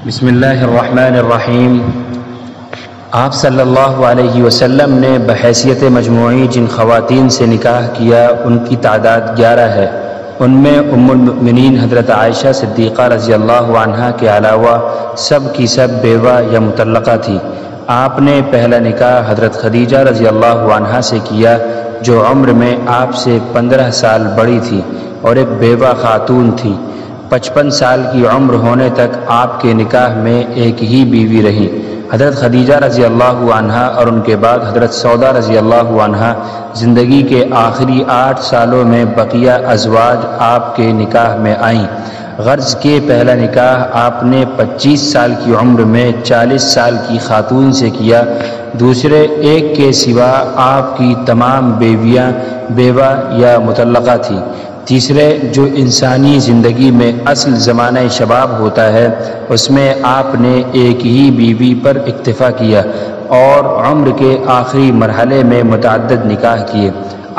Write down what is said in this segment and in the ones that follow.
بسم اللہ الرحمن الرحیم۔ آپ صلی اللہ علیہ وسلم نے بحیثیت مجموعی جن خواتین سے نکاح کیا ان کی تعداد 11 ہے۔ ان میں ام المؤمنین حضرت عائشہ صدیقہ رضی اللہ عنہا کے علاوہ سب کی سب بیوہ یا مطلقہ تھی۔ آپ نے پہلا نکاح حضرت خدیجہ رضی اللہ عنہا سے کیا جو عمر میں آپ سے 15 سال بڑی تھی اور ایک بیوہ خاتون تھی۔ 55 سال کی عمر ہونے تک آپ کے نکاح میں ایک ہی بیوی رہی، حضرت خدیجہ رضی اللہ عنہا، اور ان کے بعد حضرت سودا رضی اللہ عنہا۔ زندگی کے آخری 8 سالوں میں بقیہ ازواج آپ کے نکاح میں آئیں۔ غرض کے پہلا نکاح آپ نے 25 سال کی عمر میں 40 سال کی خاتون سے کیا۔ دوسرے ایک کے سوا آپ کی تمام بیویاں بیوہ یا مطلقہ تھیں۔ تیسرے جو انسانی زندگی میں اصل زمانہ شباب ہوتا ہے اس میں آپ نے ایک ہی بیوی پر اکتفا کیا اور عمر کے آخری مرحلے میں متعدد نکاح کیے۔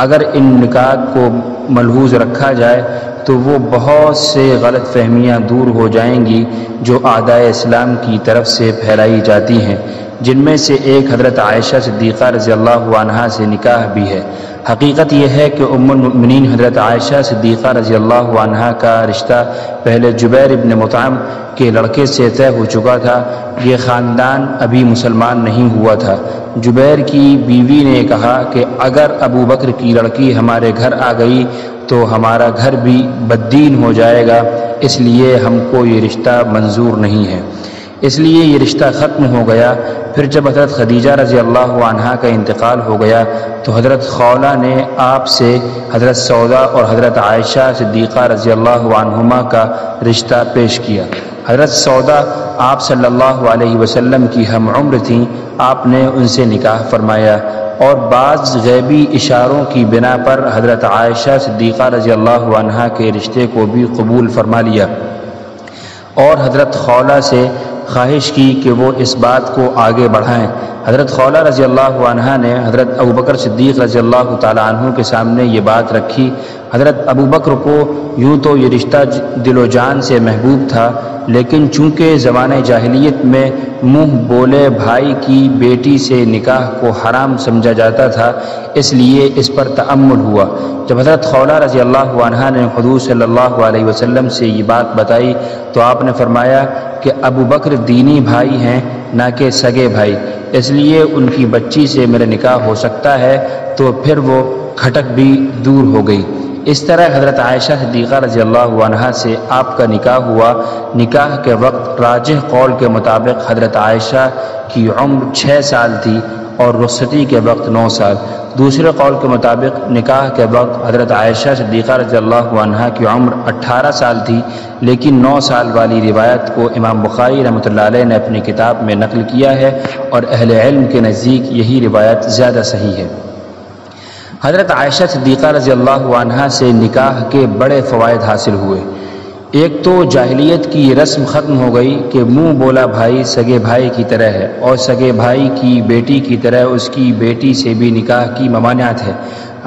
اگر ان نکاح کو ملحوظ رکھا جائے تو وہ بہت سے غلط فہمیاں دور ہو جائیں گی جو اعدائے اسلام کی طرف سے پھیلائی جاتی ہیں، جن میں سے ایک حضرت عائشہ صدیقہ رضی اللہ عنہا سے نکاح بھی ہے۔ حقیقت یہ ہے کہ ام المؤمنین حضرت عائشہ صدیقہ رضی اللہ عنہا کا رشتہ پہلے جبیر ابن مطعم کے لڑکے سے طے ہو چکا تھا۔ یہ خاندان ابھی مسلمان نہیں ہوا تھا۔ جبیر کی بیوی نے کہا کہ اگر ابو بکر کی لڑکی ہمارے گھر آ گئی تو ہمارا گھر بھی بددین ہو جائے گا، اس لیے ہم کو یہ رشتہ منظور نہیں ہے۔ اس لیے یہ رشتہ ختم ہو گیا۔ پھر جب حضرت خدیجہ رضی اللہ عنہا کا انتقال ہو گیا تو حضرت خولہ نے آپ سے حضرت سودا اور حضرت عائشہ صدیقہ رضی اللہ عنہما کا رشتہ پیش کیا۔ حضرت سودا آپ صلی اللہ علیہ وسلم کی ہم عمر تھیں۔ آپ نے ان سے نکاح فرمایا اور بعض غیبی اشاروں کی بنا پر حضرت عائشہ صدیقہ رضی اللہ عنہا کے رشتے کو بھی قبول فرما لیا اور حضرت خولہ سے خواہش کی کہ وہ اس بات کو آگے بڑھائیں۔ حضرت خولہ رضی اللہ عنہا نے حضرت ابوبکر صدیق رضی اللہ تعالیٰ عنہ کے سامنے یہ بات رکھی۔ حضرت ابوبکر کو یوں تو یہ رشتہ دل و جان سے محبوب تھا، لیکن چونکہ زمانہ جاہلیت میں منہ بولے بھائی کی بیٹی سے نکاح کو حرام سمجھا جاتا تھا، اس لیے اس پر تأمل ہوا۔ جب حضرت خولہ رضی اللہ عنہا نے حضور صلی اللہ علیہ وسلم سے یہ بات بتائی تو آپ نے فرمایا کہ ابو بکر دینی بھائی ہیں نہ کہ سگے بھائی، اس لیے ان کی بچی سے میرا نکاح ہو سکتا ہے، تو پھر وہ کھٹک بھی دور ہو گئی۔ اس طرح حضرت عائشہ صدیقہ رضی اللہ عنہا سے آپ کا نکاح ہوا۔ نکاح کے وقت راجح قول کے مطابق حضرت عائشہ کی عمر 6 سال تھی اور رخصتی کے وقت 9 سال۔ دوسرے قول کے مطابق نکاح کے وقت حضرت عائشہ صدیقہ رضی اللہ عنہا کی عمر 18 سال تھی، لیکن 9 سال والی روایت کو امام بخاری رحمۃ اللہ علیہ نے اپنی کتاب میں نقل کیا ہے اور اہل علم کے نزدیک یہی روایت زیادہ صحیح ہے۔ حضرت عائشہ صدیقہ رضی اللہ عنہا سے نکاح کے بڑے فوائد حاصل ہوئے۔ ایک تو جاہلیت کی رسم ختم ہو گئی کہ منہ بولا بھائی سگے بھائی کی طرح ہے اور سگے بھائی کی بیٹی کی طرح اس کی بیٹی سے بھی نکاح کی ممانعت ہے۔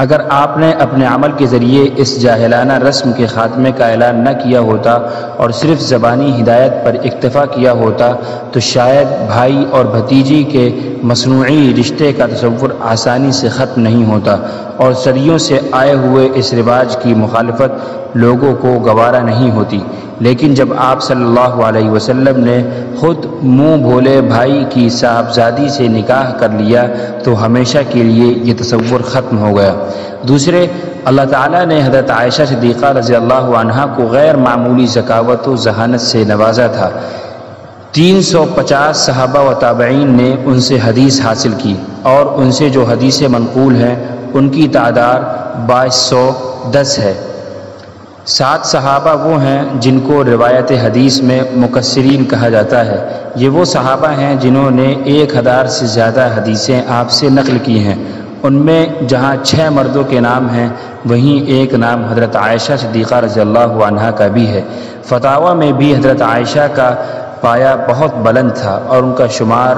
اگر آپ نے اپنے عمل کے ذریعے اس جاہلانہ رسم کے خاتمے کا اعلان نہ کیا ہوتا اور صرف زبانی ہدایت پر اکتفا کیا ہوتا تو شاید بھائی اور بھتیجی کے مصنوعی رشتے کا تصور آسانی سے ختم نہیں ہوتا اور صدیوں سے آئے ہوئے اس رواج کی مخالفت لوگوں کو گوارا نہیں ہوتی۔ لیکن جب آپ صلی اللہ علیہ وسلم نے خود منہ بھولے بھائی کی صاحبزادی سے نکاح کر لیا تو ہمیشہ کے لیے یہ تصور ختم ہو گیا۔ دوسرے، اللہ تعالیٰ نے حضرت عائشہ صدیقہ رضی اللہ عنہا کو غیر معمولی ذکاوت و ذہانت سے نوازا تھا۔ 350 صحابہ و تابعین نے ان سے حدیث حاصل کی اور ان سے جو حدیثیں منقول ہیں ان کی تعداد 2210 ہے۔ 7 صحابہ وہ ہیں جن کو روایت حدیث میں مکثرین کہا جاتا ہے۔ یہ وہ صحابہ ہیں جنہوں نے 1000 سے زیادہ حدیثیں آپ سے نقل کی ہیں۔ ان میں جہاں 6 مردوں کے نام ہیں وہیں ایک نام حضرت عائشہ صدیقہ رضی اللہ عنہا کا بھی ہے۔ فتاویٰ میں بھی حضرت عائشہ کا پایا بہت بلند تھا اور ان کا شمار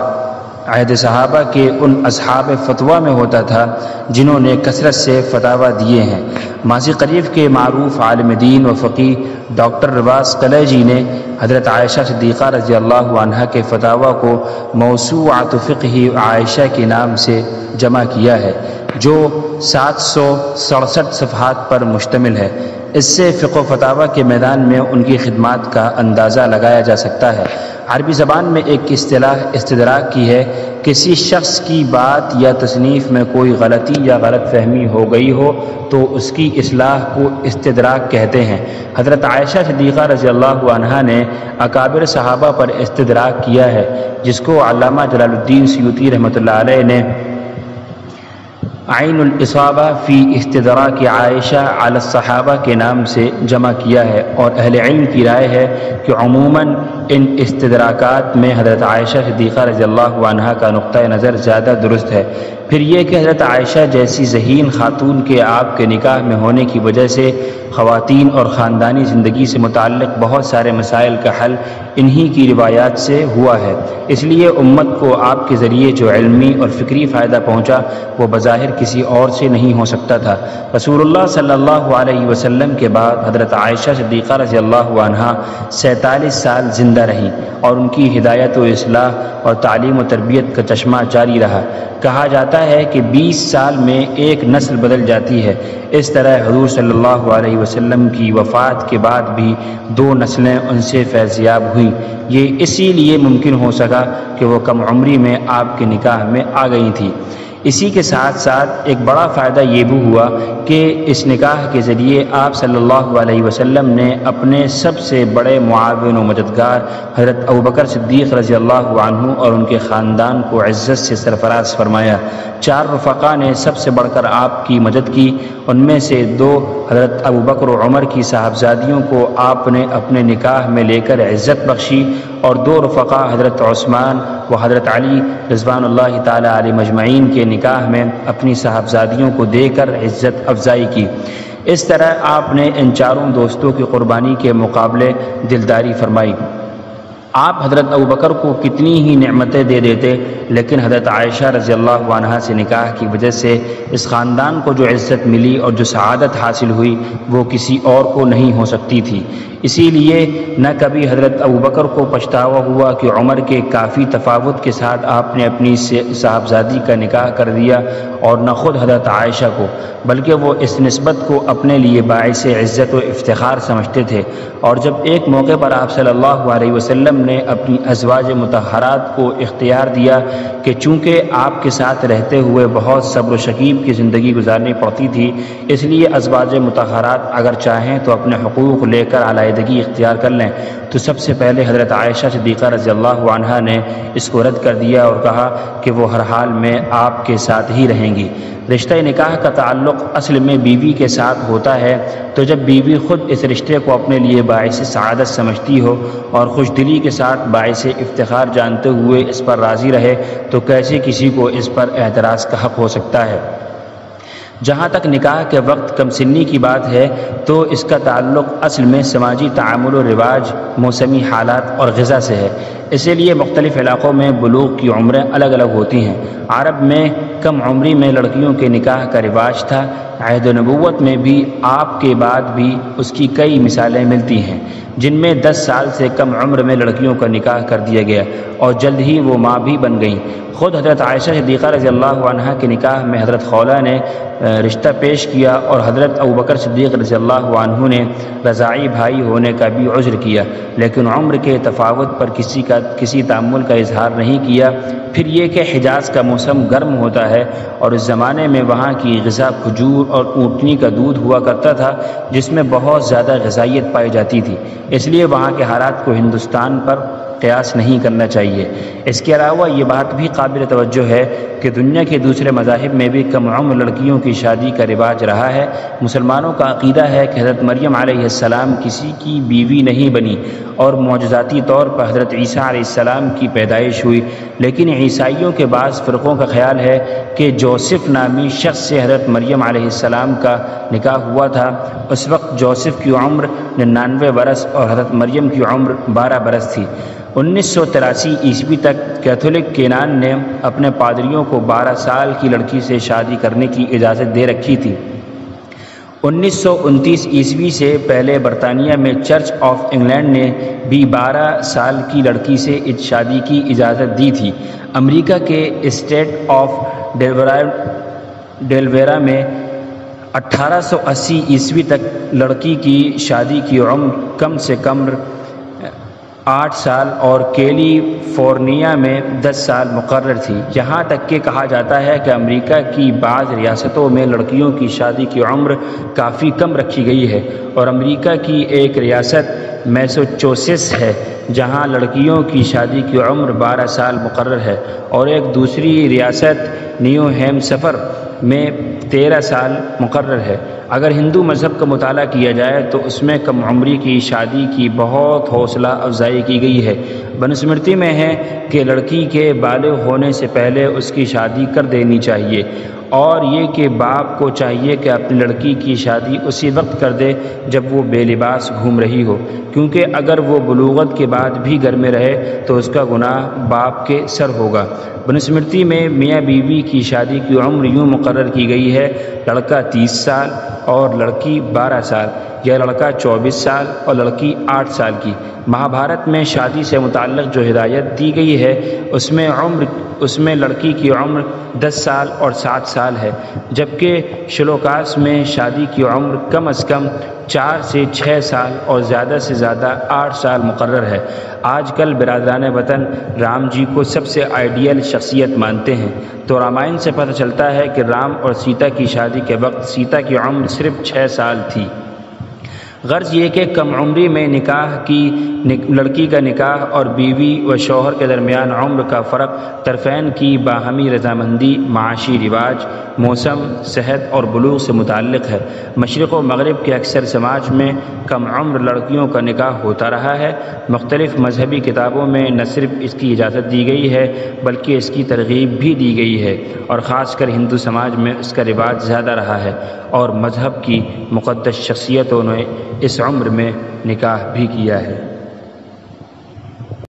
عہد صحابہ کے ان اصحاب فتویٰ میں ہوتا تھا جنہوں نے کثرت سے فتاویٰ دیے ہیں۔ ماضی قریب کے معروف عالم دین و فقیہ ڈاکٹر رواس کلیجی نے حضرت عائشہ صدیقہ رضی اللہ عنہا کے فتاویٰ کو موسوعۃ فقہ عائشہ کے نام سے جمع کیا ہے، جو 767 صفحات پر مشتمل ہے۔ اس سے فقہ و فتاویٰ کے میدان میں ان کی خدمات کا اندازہ لگایا جا سکتا ہے۔ عربی زبان میں ایک اصطلاح استدراک کی ہے، کسی شخص کی بات یا تصنیف میں کوئی غلطی یا غلط فہمی ہو گئی ہو تو اس کی اصلاح کو استدراک کہتے ہیں۔ حضرت عائشہ صدیقہ رضی اللہ عنہا نے اکابر صحابہ پر استدراک کیا ہے، جس کو علامہ جلال الدین سیوطی رحمۃ اللہ علیہ نے عین الاصابہ فی استدراک عائشہ علی الصحابہ کے نام سے جمع کیا ہے، اور اہل علم کی رائے ہے کہ عموماً ان استدراکات میں حضرت عائشہ صدیقہ رضی اللہ عنہا کا نقطہ نظر زیادہ درست ہے۔ پھر یہ کہ حضرت عائشہ جیسی ذہین خاتون کے آپ کے نکاح میں ہونے کی وجہ سے خواتین اور خاندانی زندگی سے متعلق بہت سارے مسائل کا حل انہی کی روایات سے ہوا ہے، اس لیے امت کو آپ کے ذریعے جو علمی اور فکری فائدہ پہنچا وہ بظاہر کسی اور سے نہیں ہو سکتا تھا۔ رسول اللہ صلی اللہ علیہ وسلم کے بعد حضرت عائشہ صدیقہ رضی اللہ عنہا 47 سال زندہ رہیں، اور ان کی ہدایت و اصلاح اور تعلیم و تربیت کا چشمہ جاری رہا۔ کہا جاتا ہے کہ 20 سال میں ایک نسل بدل جاتی ہے، اس طرح حضور صلی اللہ علیہ وسلم کی وفات کے بعد بھی 2 نسلیں ان سے فیضیاب ہوئیں۔ یہ اسی لیے ممکن ہو سکا کہ وہ کم عمری میں آپ کے نکاح میں آ گئی تھی۔ اسی کے ساتھ ساتھ ایک بڑا فائدہ یہ بھی ہوا کہ اس نکاح کے ذریعے آپ صلی اللہ علیہ وسلم نے اپنے سب سے بڑے معاون و مددگار حضرت ابوبکر صدیق رضی اللہ عنہ اور ان کے خاندان کو عزت سے سرفراز فرمایا۔ 4 رفقا نے سب سے بڑھ کر آپ کی مدد کی، ان میں سے 2 حضرت ابوبکر و عمر کی صاحبزادیوں کو آپ نے اپنے نکاح میں لے کر عزت بخشی، اور 2 رفقا حضرت عثمان و حضرت علی رضوان اللہ تعالی علیہ مجمعین کے نکاح میں اپنی صاحبزادیوں کو دے کر عزت افزائی کی۔ اس طرح آپ نے ان 4 دوستوں کی قربانی کے مقابلے دلداری فرمائی۔ آپ حضرت ابوبکر کو کتنی ہی نعمتیں دے دیتے، لیکن حضرت عائشہ رضی اللہ عنہا سے نکاح کی وجہ سے اس خاندان کو جو عزت ملی اور جو سعادت حاصل ہوئی وہ کسی اور کو نہیں ہو سکتی تھی۔ اسی لیے نہ کبھی حضرت ابوبکر کو پچھتاوا ہوا کہ عمر کے کافی تفاوت کے ساتھ آپ نے اپنی صاحبزادی کا نکاح کر دیا، اور نہ خود حضرت عائشہ کو، بلکہ وہ اس نسبت کو اپنے لیے باعث عزت و افتخار سمجھتے تھے۔ اور جب ایک موقع پر آپ صلی اللہ علیہ وسلم نے اپنی ازواج مطہرات کو اختیار دیا کہ چونکہ آپ کے ساتھ رہتے ہوئے بہت صبر و شکیب کی زندگی گزارنی پڑتی تھی، اس لیے ازواج مطہرات اگر چاہیں تو اپنے حقوق لے کر علیحدگی اختیار کر لیں، تو سب سے پہلے حضرت عائشہ صدیقہ رضی اللہ عنہا نے اس کو رد کر دیا اور کہا کہ وہ ہر حال میں آپ کے ساتھ ہی رہیں گی۔ رشتہ نکاح کا تعلق اصل میں بیوی کے ساتھ ہوتا ہے، تو جب بیوی خود اس رشتے کو اپنے لیے باعث سعادت سمجھتی ہو اور خوش دلی کے ساتھ باعث افتخار جانتے ہوئے اس پر راضی رہے تو کیسے کسی کو اس پر اعتراض کا حق ہو سکتا ہے۔ جہاں تک نکاح کے وقت کم سنی کی بات ہے تو اس کا تعلق اصل میں سماجی تعامل و رواج، موسمی حالات اور غذا سے ہے۔ اسی لیے مختلف علاقوں میں بلوغ کی عمریں الگ الگ ہوتی ہیں۔ عرب میں کم عمری میں لڑکیوں کے نکاح کا رواج تھا۔ عہد نبوت میں بھی آپ کے بعد بھی اس کی کئی مثالیں ملتی ہیں، جن میں 10 سال سے کم عمر میں لڑکیوں کا نکاح کر دیا گیا اور جلد ہی وہ ماں بھی بن گئیں۔ خود حضرت عائشہ صدیقہ رضی اللہ عنہا کے نکاح میں حضرت خولہ نے رشتہ پیش کیا، اور حضرت ابوبکر صدیق رضی اللہ عنہ نے رضاعی بھائی ہونے کا بھی عذر کیا، لیکن عمر کے تفاوت پر کسی تعامل کا اظہار نہیں کیا۔ پھر یہ کہ حجاز کا موسم گرم ہوتا ہے، اور اس زمانے میں وہاں کی غذا کھجور اور اونٹنی کا دودھ ہوا کرتا تھا، جس میں بہت زیادہ غذائیت پائی جاتی تھی، اس لیے وہاں کے حالات کو ہندوستان پر قیاس نہیں کرنا چاہیے۔ اس کے علاوہ یہ بات بھی قابل توجہ ہے کہ دنیا کے دوسرے مذاہب میں بھی کم عمر لڑکیوں کی شادی کا رواج رہا ہے۔ مسلمانوں کا عقیدہ ہے کہ حضرت مریم علیہ السلام کسی کی بیوی نہیں بنی، اور معجزاتی طور پر حضرت عیسیٰ علیہ السلام کی پیدائش ہوئی، لیکن عیسائیوں کے بعض فرقوں کا خیال ہے کہ جوسف نامی شخص سے حضرت مریم علیہ السلام کا نکاح ہوا تھا۔ اس وقت جوسف کی عمر 99 برس اور حضرت مریم کی عمر 12 برس تھی۔ 1983 عیسوی تک کیتھولک کینان نے اپنے پادریوں کو 12 سال کی لڑکی سے شادی کرنے کی اجازت دے رکھی تھی۔ 1929 عیسوی سے پہلے برطانیہ میں چرچ آف انگلینڈ نے بھی 12 سال کی لڑکی سے شادی کی اجازت دی تھی۔ امریکہ کے اسٹیٹ آف ڈیلویرا میں 1880 عیسوی تک لڑکی کی شادی کی عمر کم سے کم 8 سال اور کیلی فورنیا میں 10 سال مقرر تھی۔ یہاں تک کہ کہا جاتا ہے کہ امریکہ کی بعض ریاستوں میں لڑکیوں کی شادی کی عمر کافی کم رکھی گئی ہے، اور امریکہ کی ایک ریاست میساچوسیٹس ہے جہاں لڑکیوں کی شادی کی عمر 12 سال مقرر ہے، اور ایک دوسری ریاست نیو ہیمپشائر میں 13 سال مقرر ہے۔ اگر ہندو مذہب کا مطالعہ کیا جائے تو اس میں کم عمری کی شادی کی بہت حوصلہ افزائی کی گئی ہے۔ بنسمرتی میں ہے کہ لڑکی کے بالغ ہونے سے پہلے اس کی شادی کر دینی چاہیے، اور یہ کہ باپ کو چاہیے کہ اپنی لڑکی کی شادی اسی وقت کر دے جب وہ بے لباس گھوم رہی ہو، کیونکہ اگر وہ بلوغت کے بعد بھی گھر میں رہے تو اس کا گناہ باپ کے سر ہوگا۔ بنسمرتی میں میاں بیوی کی شادی کی عمر یوں مقرر کی گئی ہے: لڑکا 30 سال اور لڑکی 12 سال، یا لڑکا 24 سال اور لڑکی 8 سال کی۔ مہابھارت میں شادی سے متعلق جو ہدایت دی گئی ہے اس میں لڑکی کی عمر 10 سال اور 7 سال ہے، جبکہ شلوکاس میں شادی کی عمر کم از کم 4 سے 6 سال اور زیادہ سے زیادہ 8 سال مقرر ہے۔ آج کل برادران وطن رام جی کو سب سے آئیڈیل شخصیت مانتے ہیں، تو رامائن سے پتہ چلتا ہے کہ رام اور سیتا کی شادی کے وقت سیتا کی عمر صرف 6 سال تھی۔ غرض یہ کہ کم عمری میں لڑکی کا نکاح اور بیوی و شوہر کے درمیان عمر کا فرق طرفین کی باہمی رضامندی، معاشی رواج، موسم، صحت اور بلوغ سے متعلق ہے۔ مشرق و مغرب کے اکثر سماج میں کم عمر لڑکیوں کا نکاح ہوتا رہا ہے۔ مختلف مذہبی کتابوں میں نہ صرف اس کی اجازت دی گئی ہے بلکہ اس کی ترغیب بھی دی گئی ہے، اور خاص کر ہندو سماج میں اس کا رواج زیادہ رہا ہے، اور مذہب کی مقدس شخصیتوں نے اس عمر میں نکاح بھی کیا ہے۔